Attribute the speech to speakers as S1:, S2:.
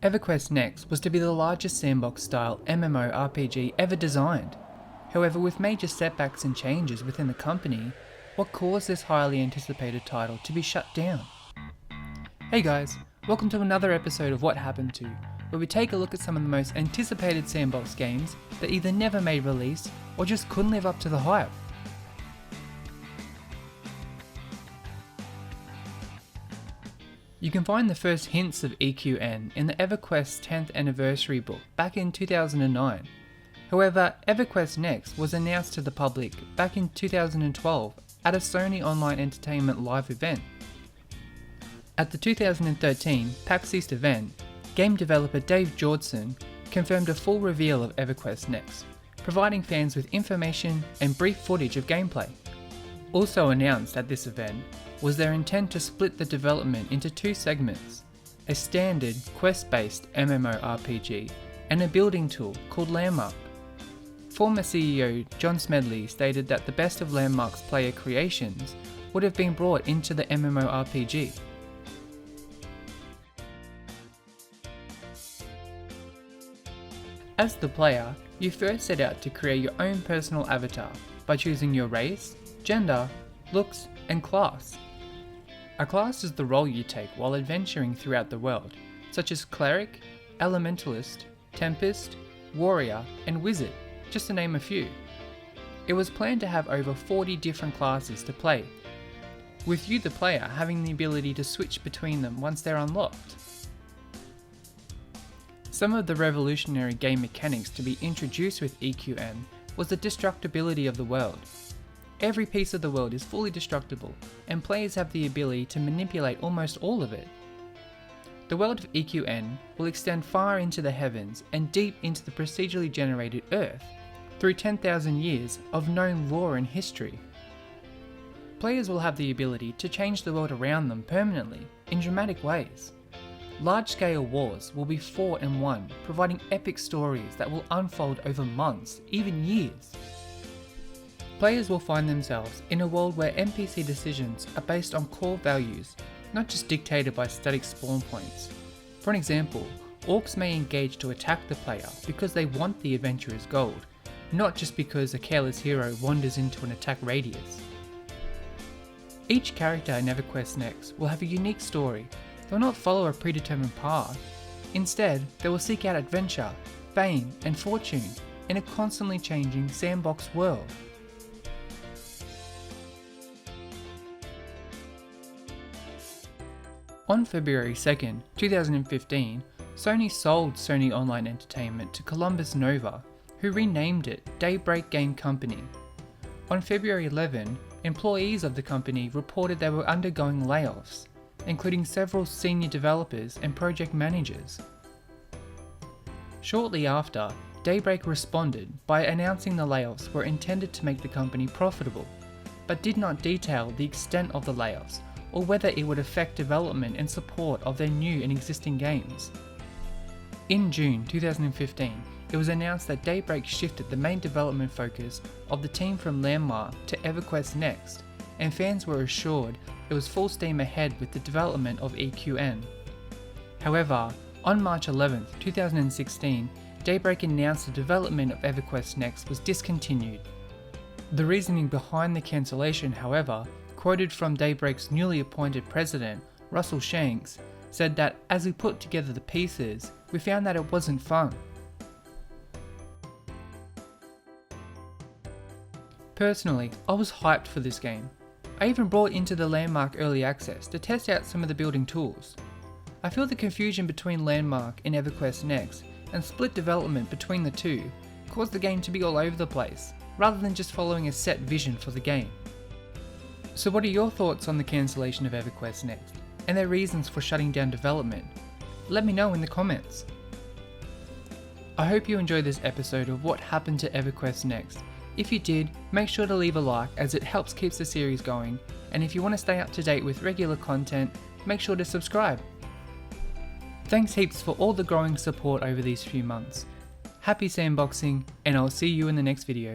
S1: EverQuest Next was to be the largest sandbox-style MMORPG ever designed. However, with major setbacks and changes within the company, what caused this highly anticipated title to be shut down? Hey guys, welcome to another episode of What Happened To, where we take a look at some of the most anticipated sandbox games that either never made release or just couldn't live up to the hype. You can find the first hints of EQN in the EverQuest 10th anniversary book back in 2009. However, EverQuest Next was announced to the public back in 2012 at a Sony Online Entertainment live event. At the 2013 PAX East event, game developer Dave Jordson confirmed a full reveal of EverQuest Next, providing fans with information and brief footage of gameplay. Also announced at this event was their intent to split the development into two segments, a standard quest-based MMORPG and a building tool called Landmark. Former CEO John Smedley stated that the best of Landmark's player creations would have been brought into the MMORPG. As the player, you first set out to create your own personal avatar by choosing your race, gender, looks, and class. A class is the role you take while adventuring throughout the world, such as Cleric, Elementalist, Tempest, Warrior, and Wizard, just to name a few. It was planned to have over 40 different classes to play, with you the player having the ability to switch between them once they're unlocked. Some of the revolutionary game mechanics to be introduced with EQN was the destructibility of the world. Every piece of the world is fully destructible, and players have the ability to manipulate almost all of it. The world of EQN will extend far into the heavens and deep into the procedurally generated Earth, through 10,000 years of known lore and history. Players will have the ability to change the world around them permanently, in dramatic ways. Large-scale wars will be fought and won, providing epic stories that will unfold over months, even years. Players will find themselves in a world where NPC decisions are based on core values, not just dictated by static spawn points. For an example, orcs may engage to attack the player because they want the adventurer's gold, not just because a careless hero wanders into an attack radius. Each character in EverQuest Next will have a unique story. They'll not follow a predetermined path. Instead, they will seek out adventure, fame, and fortune in a constantly changing sandbox world. On February 2nd, 2015, Sony sold Sony Online Entertainment to Columbus Nova, who renamed it Daybreak Game Company. On February 11, employees of the company reported they were undergoing layoffs, including several senior developers and project managers. Shortly after, Daybreak responded by announcing the layoffs were intended to make the company profitable, but did not detail the extent of the layoffs or whether it would affect development and support of their new and existing games. In June 2015, it was announced that Daybreak shifted the main development focus of the team from Landmark to EverQuest Next, and fans were assured it was full steam ahead with the development of EQN. However, on March 11, 2016, Daybreak announced the development of EverQuest Next was discontinued. The reasoning behind the cancellation, however, quoted from Daybreak's newly appointed president, Russell Shanks, said that as we put together the pieces, we found that it wasn't fun. Personally, I was hyped for this game. I even brought into the Landmark Early Access to test out some of the building tools. I feel the confusion between Landmark and EverQuest Next and split development between the two caused the game to be all over the place, rather than just following a set vision for the game. So what are your thoughts on the cancellation of EverQuest Next, and their reasons for shutting down development? Let me know in the comments. I hope you enjoyed this episode of What Happened to EverQuest Next. If you did, make sure to leave a like as it helps keep the series going, and if you want to stay up to date with regular content, make sure to subscribe. Thanks heaps for all the growing support over these few months. Happy sandboxing, and I'll see you in the next video.